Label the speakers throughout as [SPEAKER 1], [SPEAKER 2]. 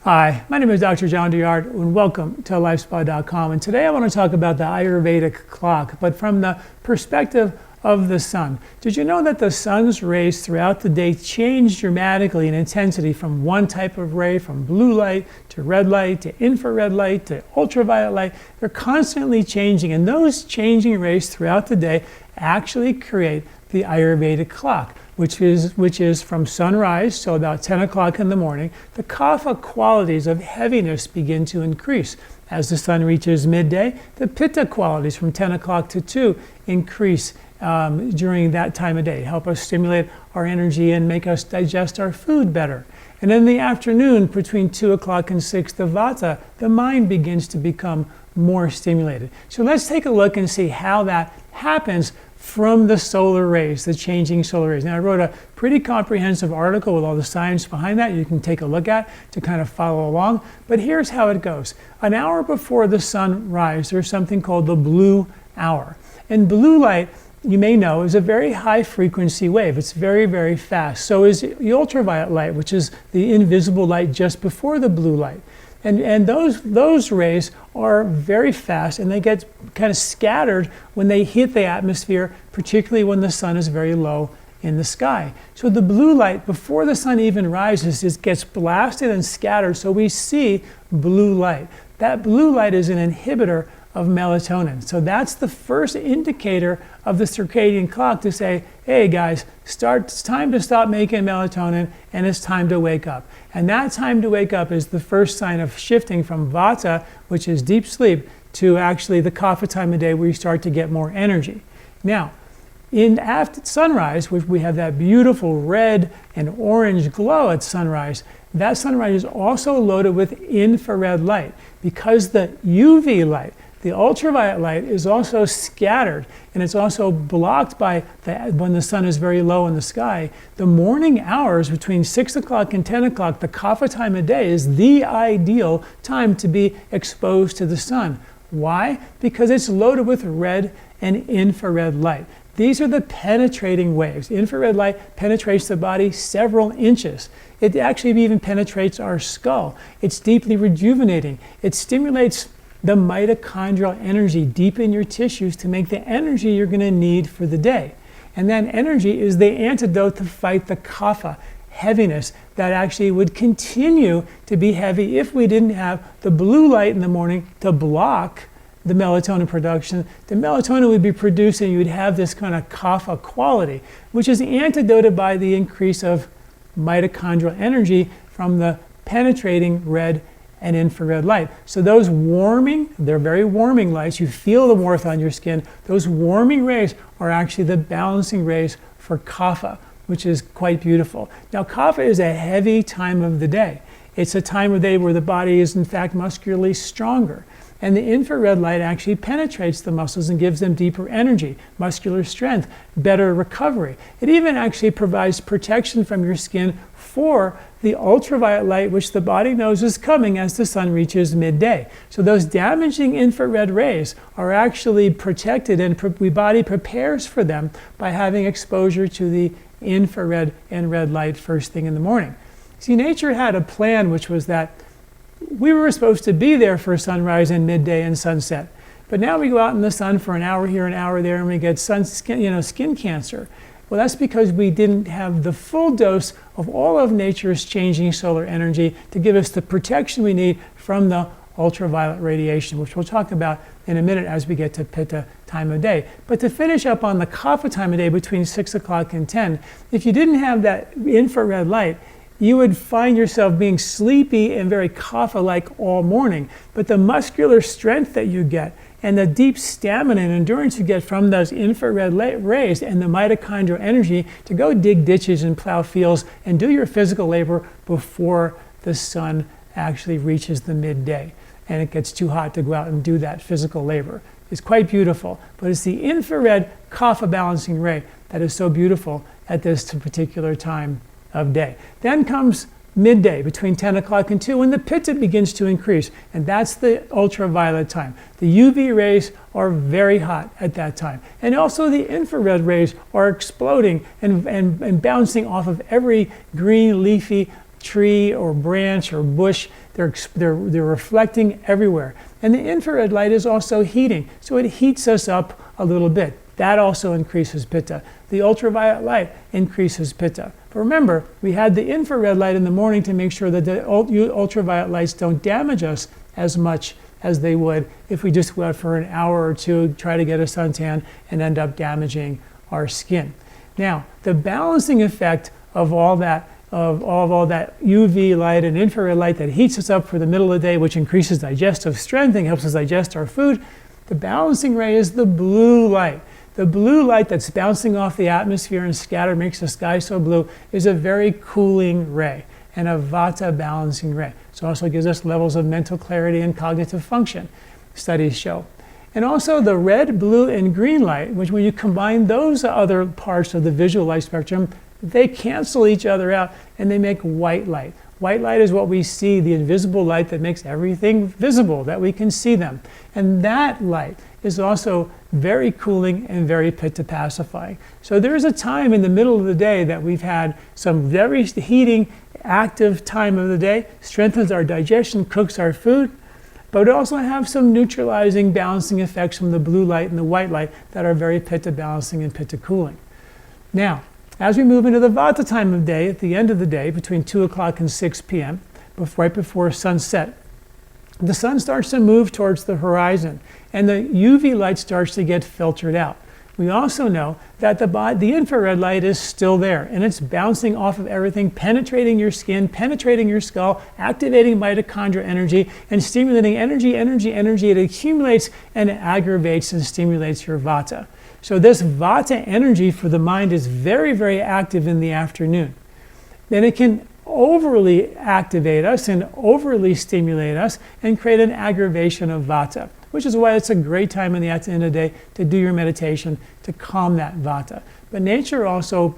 [SPEAKER 1] Hi, my name is Dr. John Douillard, and welcome to LifeSpa.com. And today I want to talk about the Ayurvedic clock, but from the perspective of the sun. Did you know that the sun's rays throughout the day change dramatically in intensity from one type of ray, from blue light to red light to infrared light to ultraviolet light? They're constantly changing, and those changing rays throughout the day actually create the Ayurvedic clock, which is from sunrise till about 10 o'clock in the morning. The kapha qualities of heaviness begin to increase. As the sun reaches midday, the pitta qualities from 10 o'clock to 2 increase during that time of day, help us stimulate our energy and make us digest our food better. And in the afternoon, between 2 o'clock and 6, the vata, the mind begins to become more stimulated. So let's take a look and see how that happens from the solar rays, the changing solar rays. Now, I wrote a pretty comprehensive article with all the science behind that you can take a look at to kind of follow along. But here's how it goes. An hour before the sun rises, there's something called the blue hour. And blue light, you may know, is a very high frequency wave. It's very, very fast. So is the ultraviolet light, which is the invisible light just before the blue light. And those rays are very fast, and they get kind of scattered when they hit the atmosphere, particularly when the sun is very low in the sky. So the blue light, before the sun even rises, just gets blasted and scattered, so we see blue light. That blue light is an inhibitor of melatonin. So that's the first indicator of the circadian clock to say, hey guys, it's time to stop making melatonin and it's time to wake up. And that time to wake up is the first sign of shifting from vata, which is deep sleep, to actually the kapha time of day where you start to get more energy. Now, after sunrise, which we have that beautiful red and orange glow at sunrise, that sunrise is also loaded with infrared light because the UV light, the ultraviolet light, is also scattered, and it's also blocked by when the sun is very low in the sky. The morning hours between 6 o'clock and 10 o'clock, the kapha time of day, is the ideal time to be exposed to the sun. Why? Because it's loaded with red and infrared light. These are the penetrating waves. Infrared light penetrates the body several inches. It actually even penetrates our skull. It's deeply rejuvenating. It stimulates the mitochondrial energy deep in your tissues to make the energy you're going to need for the day. And that energy is the antidote to fight the kapha, heaviness, that actually would continue to be heavy if we didn't have the blue light in the morning to block the melatonin production. The melatonin would be produced and you would have this kind of kapha quality, which is antidoted by the increase of mitochondrial energy from the penetrating red and infrared light. So those warming, they're very warming lights. You feel the warmth on your skin. Those warming rays are actually the balancing rays for kapha, which is quite beautiful. Now, kapha is a heavy time of the day. It's a time of day where the body is in fact muscularly stronger. And the infrared light actually penetrates the muscles and gives them deeper energy, muscular strength, better recovery. It even actually provides protection from your skin for the ultraviolet light, which the body knows is coming as the sun reaches midday. So those damaging infrared rays are actually protected, and the body prepares for them by having exposure to the infrared and red light first thing in the morning. See, nature had a plan, which was that we were supposed to be there for sunrise and midday and sunset. But now we go out in the sun for an hour here, an hour there, and we get skin cancer. Well, that's because we didn't have the full dose of all of nature's changing solar energy to give us the protection we need from the ultraviolet radiation, which we'll talk about in a minute as we get to pitta time of day. But to finish up on the kapha time of day between 6 o'clock and 10, if you didn't have that infrared light, you would find yourself being sleepy and very kapha-like all morning. But the muscular strength that you get and the deep stamina and endurance you get from those infrared rays and the mitochondrial energy to go dig ditches and plow fields and do your physical labor before the sun actually reaches the midday and it gets too hot to go out and do that physical labor. It's quite beautiful, but it's the infrared kapha balancing ray that is so beautiful at this particular time of day. Then comes midday between 10 o'clock and 2 when the pitta begins to increase, and that's the ultraviolet time. The UV rays are very hot at that time, and also the infrared rays are exploding and bouncing off of every green leafy tree or branch or bush. They're reflecting everywhere. And the infrared light is also heating, so it heats us up a little bit. That also increases pitta. The ultraviolet light increases pitta. But remember, we had the infrared light in the morning to make sure that the ultraviolet lights don't damage us as much as they would if we just go out for an hour or two, try to get a suntan, and end up damaging our skin. Now, the balancing effect of all that UV light and infrared light that heats us up for the middle of the day, which increases digestive strength and helps us digest our food, the balancing ray is the blue light. The blue light that's bouncing off the atmosphere and scattered makes the sky so blue is a very cooling ray and a vata balancing ray. So it also gives us levels of mental clarity and cognitive function, studies show. And also the red, blue, and green light, which when you combine those other parts of the visual light spectrum, they cancel each other out and they make white light. White light is what we see, the invisible light that makes everything visible, that we can see them. And that light is also very cooling and very pitta pacifying. So there is a time in the middle of the day that we've had some very heating, active time of the day, strengthens our digestion, cooks our food, but we also have some neutralizing, balancing effects from the blue light and the white light that are very pitta balancing and pitta cooling. Now, as we move into the vata time of day, at the end of the day, between 2 o'clock and 6 p.m., right before sunset, the sun starts to move towards the horizon, and the UV light starts to get filtered out. We also know that the infrared light is still there, and it's bouncing off of everything, penetrating your skin, penetrating your skull, activating mitochondria energy, and stimulating energy. It accumulates and it aggravates and stimulates your vata. So this vata energy for the mind is very, very active in the afternoon. Then it can overly activate us and overly stimulate us and create an aggravation of vata, which is why it's a great time at the end of the day to do your meditation to calm that vata. But nature also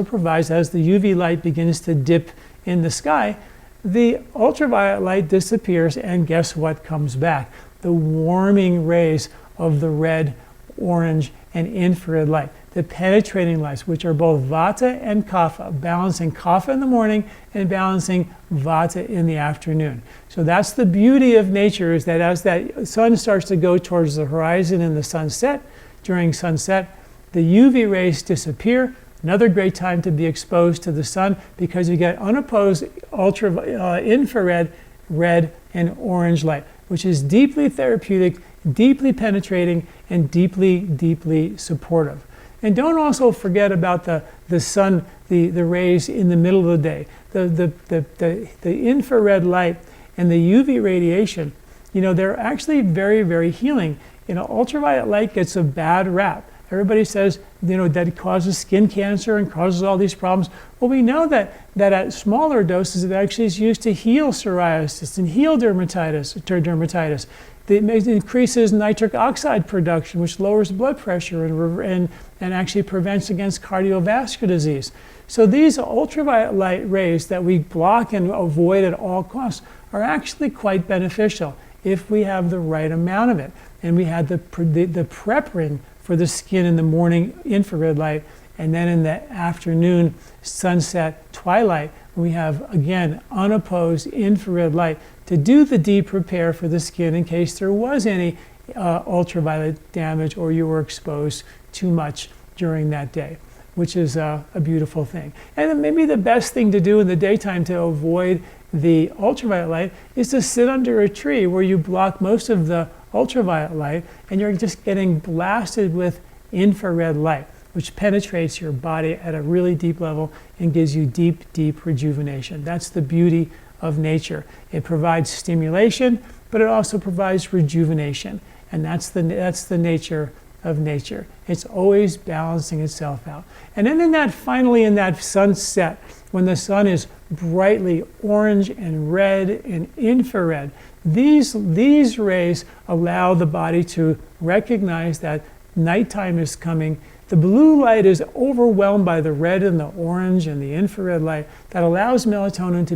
[SPEAKER 1] provides, as the UV light begins to dip in the sky, the ultraviolet light disappears, and guess what comes back? The warming rays of the red, orange, and infrared light, the penetrating lights, which are both vata and kapha, balancing kapha in the morning and balancing vata in the afternoon. So that's the beauty of nature, is that as that sun starts to go towards the horizon in the sunset, during sunset, the UV rays disappear. Another great time to be exposed to the sun, because you get unopposed infrared, red, and orange light, which is deeply therapeutic, deeply penetrating, and deeply, deeply supportive. And don't also forget about the sun, the rays in the middle of the day. The infrared light and the UV radiation, they're actually very, very healing. Ultraviolet light gets a bad rap. Everybody says, that it causes skin cancer and causes all these problems. Well, we know that at smaller doses, it actually is used to heal psoriasis and heal dermatitis. It increases nitric oxide production, which lowers blood pressure and actually prevents against cardiovascular disease. So these ultraviolet light rays that we block and avoid at all costs are actually quite beneficial if we have the right amount of it. And we had the prep ring for the skin in the morning, infrared light, and then in the afternoon, sunset, twilight, we have, again, unopposed infrared light to do the deep repair for the skin in case there was any ultraviolet damage or you were exposed too much during that day, which is a beautiful thing. And then maybe the best thing to do in the daytime to avoid the ultraviolet light is to sit under a tree where you block most of the ultraviolet light and you're just getting blasted with infrared light, which penetrates your body at a really deep level and gives you deep, deep rejuvenation. That's the beauty of nature. It provides stimulation, but it also provides rejuvenation. And that's the nature of nature. It's always balancing itself out. And then finally in that sunset, when the sun is brightly orange and red and infrared, these rays allow the body to recognize that nighttime is coming. The blue light is overwhelmed by the red and the orange and the infrared light that allows melatonin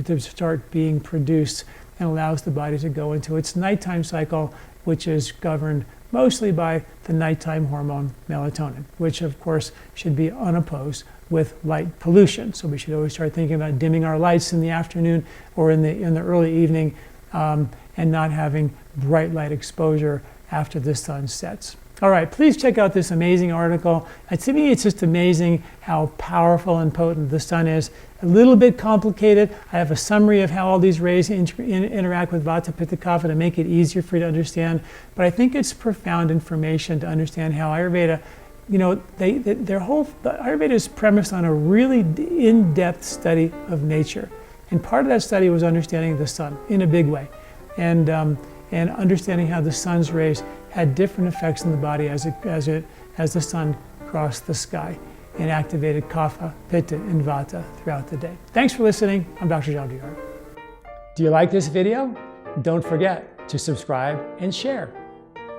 [SPEAKER 1] to start being produced and allows the body to go into its nighttime cycle, which is governed mostly by the nighttime hormone melatonin, which of course should be unopposed with light pollution. So we should always start thinking about dimming our lights in the afternoon or in the early evening, and not having bright light exposure after the sun sets. All right, please check out this amazing article. And to me, it's just amazing how powerful and potent the sun is. A little bit complicated. I have a summary of how all these rays interact with Vata, Pitta, Kapha to make it easier for you to understand. But I think it's profound information to understand how Ayurveda, you know, Ayurveda is premised on a really in-depth study of nature. And part of that study was understanding the sun in a big way. And understanding how the sun's rays had different effects in the body as the sun crossed the sky and activated Kapha, Pitta, and Vata throughout the day. Thanks for listening. I'm Dr. Douillard. Do you like this video? Don't forget to subscribe and share.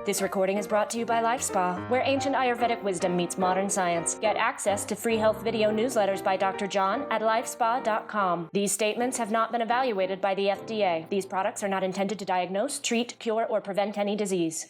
[SPEAKER 2] This recording is brought to you by LifeSpa, where ancient Ayurvedic wisdom meets modern science. Get access to free health video newsletters by Dr. John at lifespa.com. These statements have not been evaluated by the FDA. These products are not intended to diagnose, treat, cure, or prevent any disease.